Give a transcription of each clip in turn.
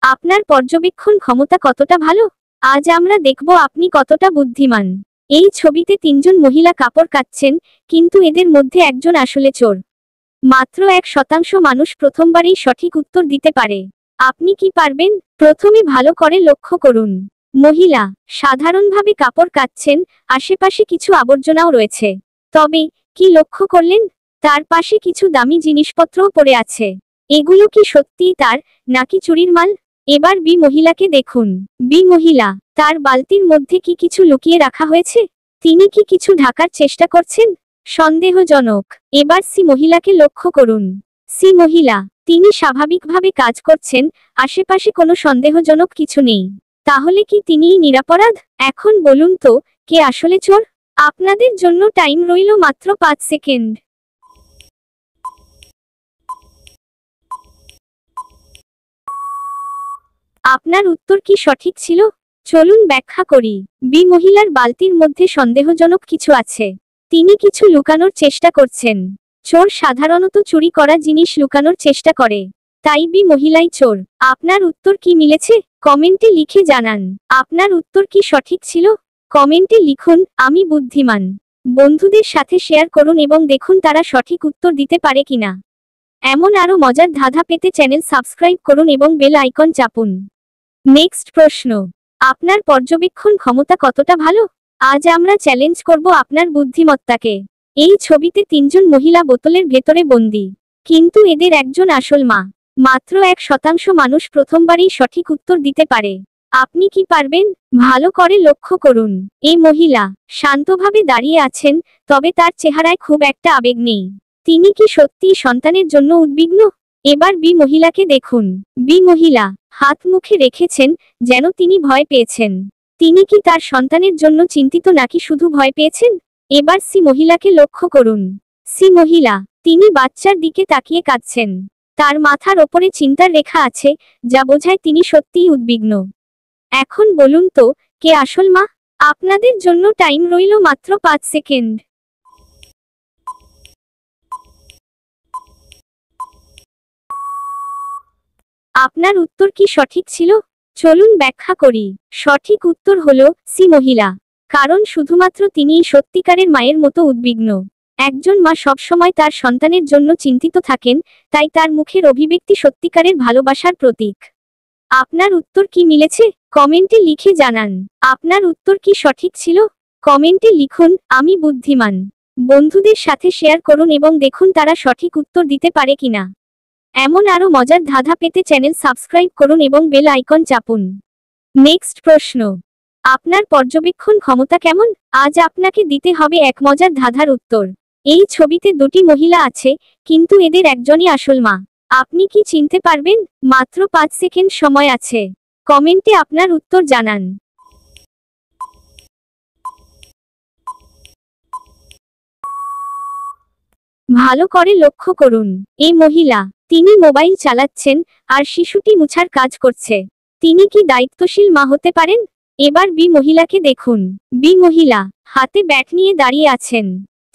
আপনার পর্যবেক্ষণ ক্ষমতা কতটা ভালো? আজ আমরা দেখব আপনি কতটা বুদ্ধিমান। এই ছবিতে তিনজন মহিলা কাপড় কাচ্ছেন, কিন্তু এদের মধ্যে একজন আসলে চোর। মাত্র 1% মানুষ প্রথমবারেই সঠিক উত্তর দিতে পারে। আপনি কি পারবেন? প্রথমে ভালো করে লক্ষ্য করুন। মহিলা সাধারণভাবে কাপড় কাচ্ছেন, আশেপাশে কিছু আবর্জনাও রয়েছে। তবে কি লক্ষ্য করলেন? তার পাশে কিছু দামি জিনিসপত্রও পড়ে আছে। এগুলো কি সত্যিই তার, নাকি চুরির মাল? এবার বি মহিলাকে দেখুন। বি মহিলা, তার বালতির মধ্যে কি কিছু লুকিয়ে রাখা হয়েছে? তিনি কি কিছু ঢাকার চেষ্টা করছেন? সন্দেহজনক। এবার সি মহিলাকে লক্ষ্য করুন। সি মহিলা, তিনি স্বাভাবিকভাবে কাজ করছেন, আশেপাশে কোনো সন্দেহজনক কিছু নেই। তাহলে কি তিনিই নিরপরাধ? এখন বলুন তো, কে আসলে চোর? আপনাদের জন্য টাইম রইল মাত্র 5 সেকেন্ড। আপনার উত্তর কি সঠিক ছিল? চলুন ব্যাখ্যা করি। বি মহিলার বালতির মধ্যে সন্দেহজনক কিছু আছে। তিনি কিছু লুকানোর চেষ্টা করছেন। চোর সাধারণত চুরি করা জিনিস লুকানোর চেষ্টা করে। তাই বি মহিলাই চোর। আপনার উত্তর কি মিলেছে? কমেন্টে লিখে জানান। আপনার উত্তর কি সঠিক ছিল? কমেন্টে লিখুন, আমি বুদ্ধিমান। বন্ধুদের সাথে শেয়ার করুন এবং দেখুন তারা সঠিক উত্তর দিতে পারে কিনা। এমন আরো মজার ধাঁধা পেতে চ্যানেল সাবস্ক্রাইব করুন এবং বেল আইকন চাপুন। নেক্সট প্রশ্ন। আপনার পর্যবেক্ষণ ক্ষমতা কতটা ভালো? আজ আমরা চ্যালেঞ্জ করব আপনার বুদ্ধিমত্তাকে। এই ছবিতে তিনজন মহিলা বোতলের ভেতরে বন্দী, কিন্তু এদের একজন আসল মা। মাত্র 1% মানুষ প্রথমবারই সঠিক উত্তর দিতে পারে। আপনি কি পারবেন? ভালো করে লক্ষ্য করুন। এই মহিলা শান্তভাবে দাঁড়িয়ে আছেন, তবে তার চেহারায় খুব একটা আবেগ নেই। তিনি কি সত্যিই সন্তানের জন্য উদ্বিগ্ন? এবার বি মহিলাকে দেখুন। বি মহিলা হাত মুখে রেখেছেন, যেন তিনি ভয় পেয়েছেন। তিনি কি তার সন্তানের জন্য চিন্তিত নাকি শুধু ভয় পেয়েছেন? এবার সি মহিলাকে লক্ষ্য করুন। সি মহিলা, তিনি বাচ্চার দিকে তাকিয়ে কাঁদছেন। তার মাথার ওপরে চিন্তার রেখা আছে, যা বোঝায় তিনি সত্যিই উদ্বিগ্ন। এখন বলুন তো, কে আসল মা? আপনাদের জন্য টাইম রইল মাত্র 5 সেকেন্ড। আপনার উত্তর কি সঠিক ছিল? চলুন ব্যাখ্যা করি। সঠিক উত্তর হলো সি মহিলা। কারণ শুধুমাত্র তিনিই সত্যিকারের মায়ের মতো উদ্বিগ্ন। একজন মা সবসময় তার সন্তানের জন্য চিন্তিত থাকেন, তাই তার মুখের অভিব্যক্তি সত্যিকারের ভালোবাসার প্রতীক। আপনার উত্তর কি মিলেছে? কমেন্টে লিখে জানান। আপনার উত্তর কি সঠিক ছিল? কমেন্টে লিখুন, আমি বুদ্ধিমান। বন্ধুদের সাথে শেয়ার করুন এবং দেখুন তারা সঠিক উত্তর দিতে পারে কিনা। এমন আরো মজার ধাঁধা পেতে চ্যানেল সাবস্ক্রাইব করুন এবং বেল আইকন চাপুন। নেক্সট প্রশ্ন। আপনার পর্যবেক্ষণ ক্ষমতা কেমন? আজ আপনাকে দিতে হবে এক মজার ধাঁধার উত্তর। এই ছবিতে দুটি মহিলা আছে, কিন্তু এদের একজনই আসল মা। আপনি কি চিনতে পারবেন? মাত্র 5 সেকেন্ড সময় আছে। কমেন্টে আপনার উত্তর জানান। ভালো করে লক্ষ্য করুন। এই মহিলা, তিনি মোবাইল চালাচ্ছেন, আর শিশুটি মুছার কাজ করছে। তিনি কি দায়িত্বশীল মা হতে পারেন? এবার বি মহিলাকে দেখুন। বি মহিলা হাতে ব্যাট নিয়ে দাঁড়িয়ে আছেন।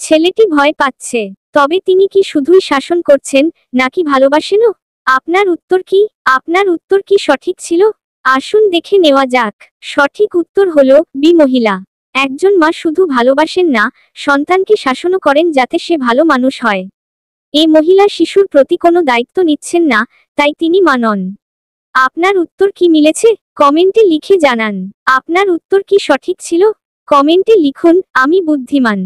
ছেলেটি ভয় পাচ্ছে, তবে তিনি কি শুধুই শাসন করছেন, নাকি ভালোবাসেনও? আপনার উত্তর কি? আপনার উত্তর কি সঠিক ছিল? আসুন দেখে নেওয়া যাক। সঠিক উত্তর হলো বি মহিলা। একজন মা শুধু ভালোবাসেন না, সন্তানকে শাসনও করেন যাতে সে ভালো মানুষ হয়। এই মহিলা শিশুর প্রতি কোনো দায়িত্ব নিচ্ছেন না, তাই তিনি মা নন। আপনার উত্তর কি মিলেছে? কমেন্টে লিখে জানান। আপনার উত্তর কি সঠিক ছিল? কমেন্টে লিখুন, আমি বুদ্ধিমান।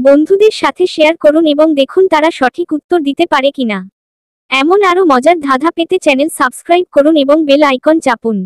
বন্ধুদের সাথে শেয়ার করুন এবং দেখুন তারা সঠিক উত্তর দিতে পারে কিনা। এমন আরো মজার ধাঁধা পেতে চ্যানেল সাবস্ক্রাইব করুন এবং বেল আইকন চাপুন।